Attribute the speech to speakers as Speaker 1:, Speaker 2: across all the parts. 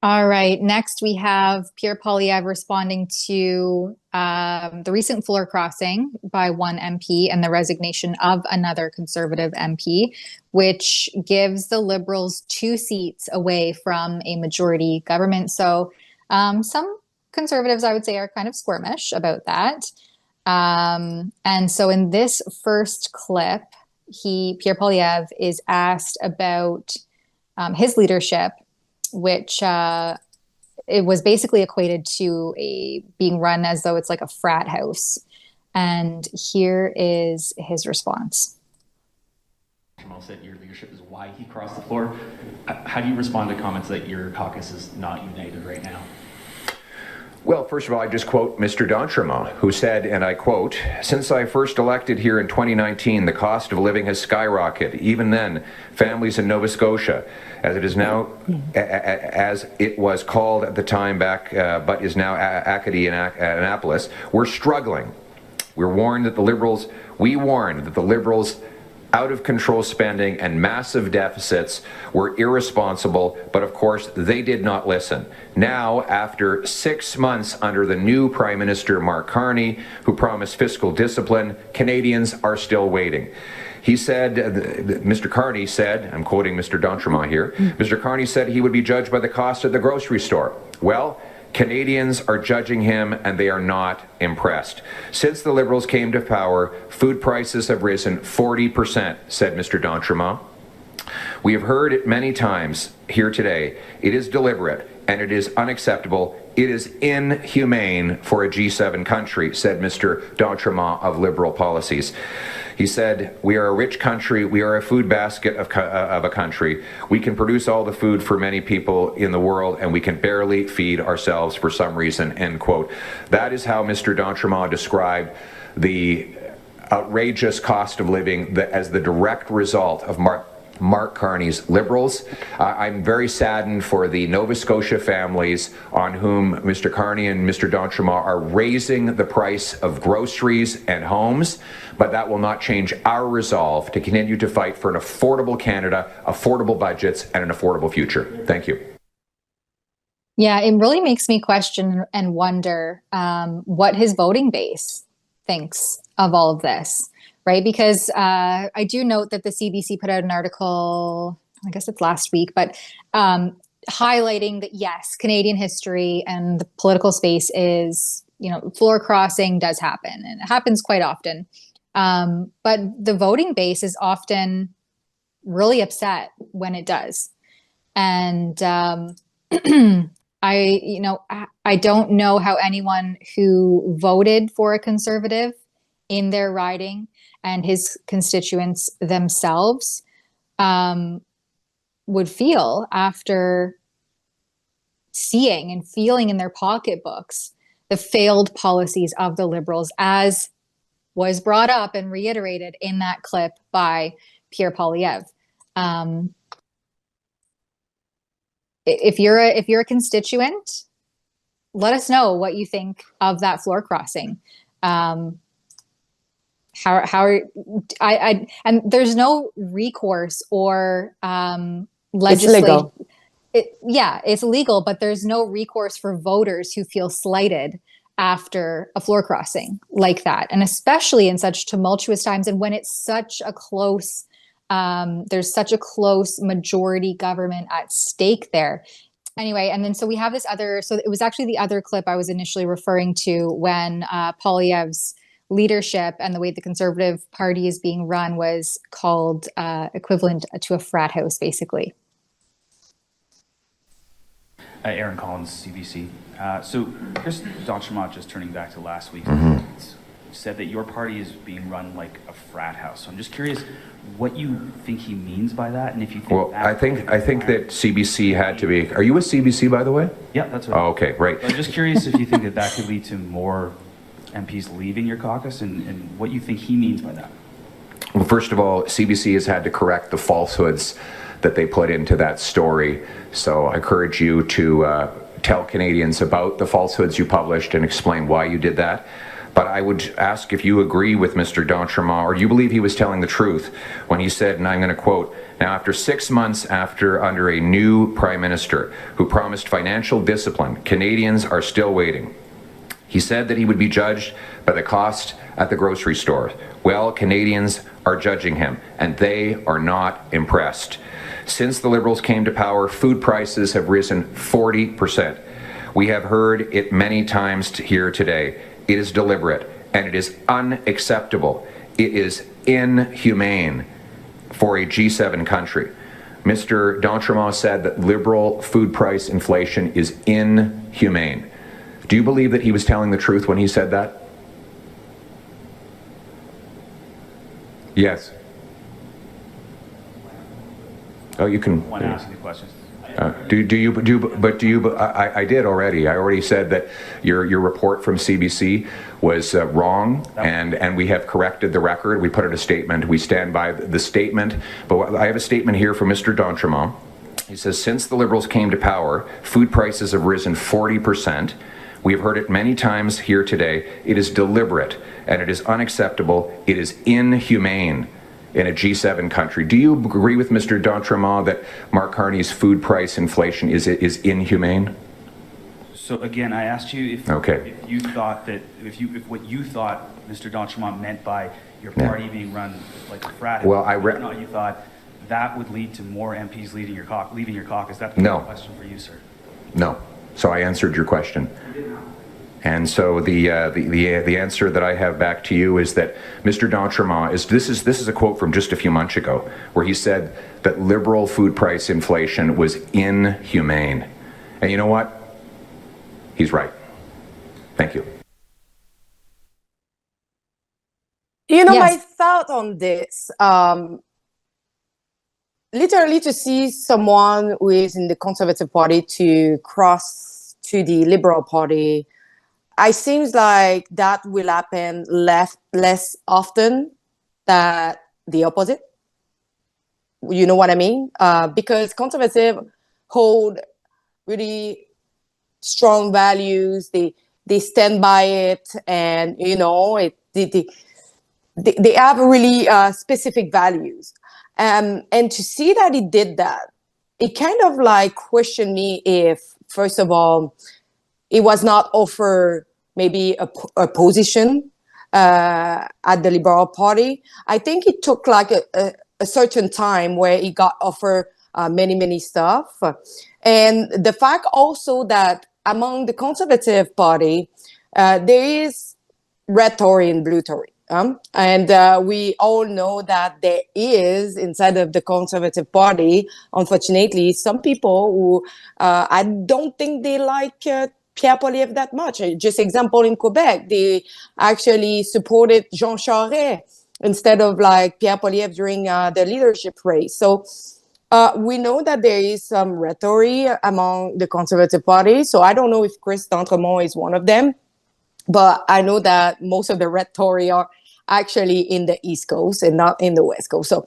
Speaker 1: All right. Next, we have Pierre Poilievre responding to the recent floor crossing by one MP and the resignation of another Conservative MP, which gives the Liberals two seats away from a majority government. So some Conservatives, I would say, are kind of squirmish about that. And so in this first clip, Pierre Poilievre is asked about his leadership, which it was basically equated to being run as though it's like a frat house. And here is his response.
Speaker 2: Jamal said your leadership is why he crossed the floor. How do you respond to comments that your caucus is not united right now?
Speaker 3: Well, first of all, I just quote Mr. d'Entremont, who said, and I quote, "Since I first elected here in 2019, the cost of living has skyrocketed. Even then, families in Nova Scotia, as it is now, as it was called at the time back, but is now Acadie and Annapolis, we're struggling. We warned that the Liberals out of control spending and massive deficits were irresponsible, but of course they did not listen. Now, after 6 months under the new Prime Minister Mark Carney, who promised fiscal discipline, Canadians are still waiting." He said, Mr. Carney said, I'm quoting Mr. d'Entremont here, Mr. Carney said he would be judged by the cost at the grocery store. Well, Canadians are judging him and they are not impressed. Since the Liberals came to power, food prices have risen 40%, said Mr. d'Entremont. We have heard it many times here today. It is deliberate and it is unacceptable. It is inhumane for a G7 country, said Mr. d'Entremont of Liberal Policies. He said, "We are a rich country. We are a food basket of a country. We can produce all the food for many people in the world, and we can barely feed ourselves for some reason," end quote. That is how Mr. d'Entremont described the outrageous cost of living as the direct result of Mark Carney's Liberals. I'm very saddened for the Nova Scotia families on whom Mr. Carney and Mr. d'Entremont are raising the price of groceries and homes, but that will not change our resolve to continue to fight for an affordable Canada, affordable budgets, and an affordable future. Thank you.
Speaker 1: Yeah, it really makes me question and wonder what his voting base thinks of all of this. Right, because I do note that the CBC put out an article, I guess it's last week, but highlighting that, yes, Canadian history and the political space is, floor crossing does happen, and it happens quite often. But the voting base is often really upset when it does. And I don't know how anyone who voted for a Conservative in their riding and his constituents themselves would feel after seeing and feeling in their pocketbooks the failed policies of the Liberals, as was brought up and reiterated in that clip by Pierre Poilievre. If you're a constituent, let us know what you think of that floor crossing. And there's no recourse or legislation. It's legal, but there's no recourse for voters who feel slighted after a floor crossing like that, and especially in such tumultuous times, and when it's such a close, there's such a close majority government at stake there. Anyway, and then so we have this other. So it was actually the other clip I was initially referring to when Poilievre's leadership and the way the Conservative Party is being run was called equivalent to a frat house, basically.
Speaker 4: Aaron Collins, CBC. So Chris d'Entremont, just turning back to last week, said that your party is being run like a frat house. So I'm just curious what you think he means by that, and if you think.
Speaker 3: Well, I think that CBC had to be. Are you with CBC, by the way?
Speaker 4: Yeah, that's right.
Speaker 3: Oh, okay, right.
Speaker 4: So I'm just curious if you think that could lead to more MPs leaving your caucus, and what you think he means by that.
Speaker 3: Well, first of all, CBC has had to correct the falsehoods that they put into that story. So I encourage you to tell Canadians about the falsehoods you published and explain why you did that. But I would ask if you agree with Mr. d'Entremont, or do you believe he was telling the truth when he said, and I'm going to quote, "Now, after 6 months under a new Prime Minister who promised financial discipline, Canadians are still waiting." He said that he would be judged by the cost at the grocery store. Well, Canadians are judging him, and they are not impressed. Since the Liberals came to power, food prices have risen 40%. We have heard it many times here today. It is deliberate, and it is unacceptable. It is inhumane for a G7 country. Mr. d'Entremont said that Liberal food price inflation is inhumane. Do you believe that he was telling the truth when he said that? Yes. Oh, you can.
Speaker 4: Want to ask you questions?
Speaker 3: I did already. I already said that your report from CBC was wrong, and we have corrected the record. We put out a statement. We stand by the statement. But I have a statement here from Mr. d'Entremont. He says, since the Liberals came to power, food prices have risen 40%. We have heard it many times here today. It is deliberate, and it is unacceptable. It is inhumane in a G7 country. Do you agree with Mr. d'Entremont that Mark Carney's food price inflation is inhumane?
Speaker 4: So again, I asked you if you thought that if what you thought Mr. d'Entremont meant by your party being run like a frat.
Speaker 3: Well,
Speaker 4: whether or not you thought that would lead to more MPs leaving your caucus. That's the question for you, sir.
Speaker 3: No. So I answered your question. And so the answer that I have back to you is that Mr. d'Entremont this is a quote from just a few months ago, where he said that Liberal food price inflation was inhumane. And you know what? He's right. Thank you.
Speaker 5: You know, my thought on this, literally to see someone who is in the Conservative Party to cross to the Liberal Party, it seems like that will happen less often than the opposite. You know what I mean? Because Conservative hold really strong values. They stand by it, and you know they have really specific values. And to see that he did that, it kind of like questioned me if, first of all, it was not offered maybe a position at the Liberal Party. I think it took like a certain time where he got offered many stuff. And the fact also that among the Conservative Party, there is red Tory and blue Tory. And we all know that there is, inside of the Conservative Party, unfortunately, some people who I don't think they like Pierre Poilievre that much. Just example, in Quebec, they actually supported Jean Charest instead of like Pierre Poilievre during the leadership race. So we know that there is some rhetoric among the Conservative Party. So I don't know if Chris d'Entremont is one of them, but I know that most of the red Tory are actually in the East Coast and not in the West Coast. So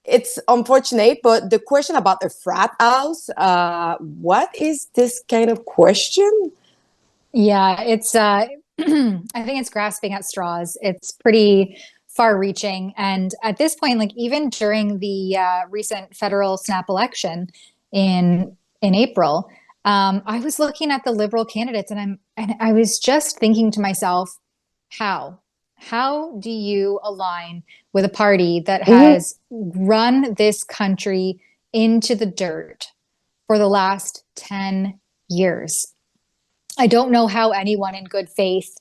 Speaker 5: it's unfortunate, but the question about the frat house, what is this kind of question?
Speaker 1: Yeah, it's I think it's grasping at straws. It's pretty far-reaching, and at this point, like even during the recent federal snap election in April, I was looking at the Liberal candidates, and I was just thinking to myself, how do you align with a party that has run this country into the dirt for the last 10 years? I don't know how anyone in good faith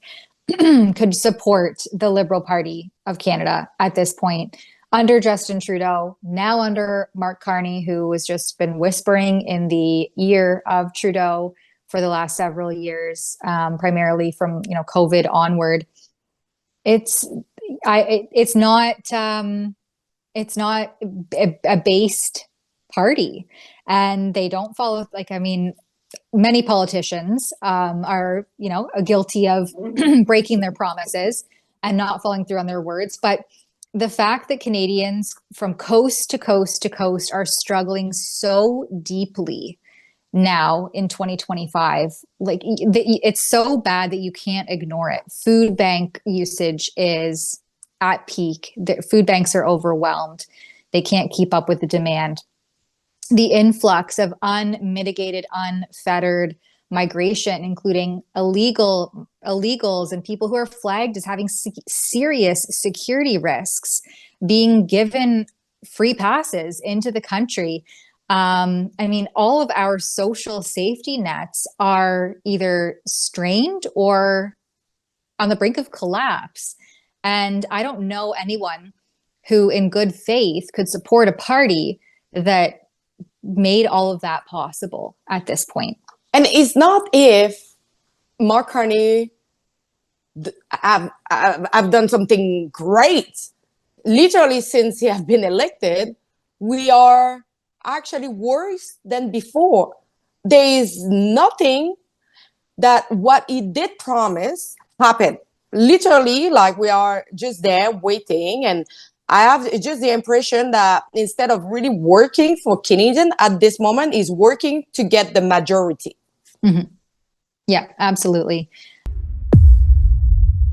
Speaker 1: could support the Liberal Party of Canada at this point under Justin Trudeau, now under Mark Carney, who has just been whispering in the ear of Trudeau for the last several years, primarily from COVID onward. It's not a based party, and they don't follow. Many politicians are guilty of breaking their promises and not following through on their words. But the fact that Canadians from coast to coast to coast are struggling so deeply now in 2025. Like it's so bad that you can't ignore it. Food bank usage is at peak. The food banks are overwhelmed. They can't keep up with the demand. The influx of unmitigated, unfettered migration, including illegals and people who are flagged as having serious security risks, being given free passes into the country. I mean, all of our social safety nets are either strained or on the brink of collapse. And I don't know anyone who in good faith could support a party that made all of that possible at this point.
Speaker 5: And it's not if Mark Carney have done something great. Literally, since he has been elected, we are actually worse than before. There is nothing that what he did promise happened. Literally, like we are just there waiting. And I have just the impression that instead of really working for Canadian at this moment, is working to get the majority.
Speaker 1: Mm-hmm. Yeah, absolutely.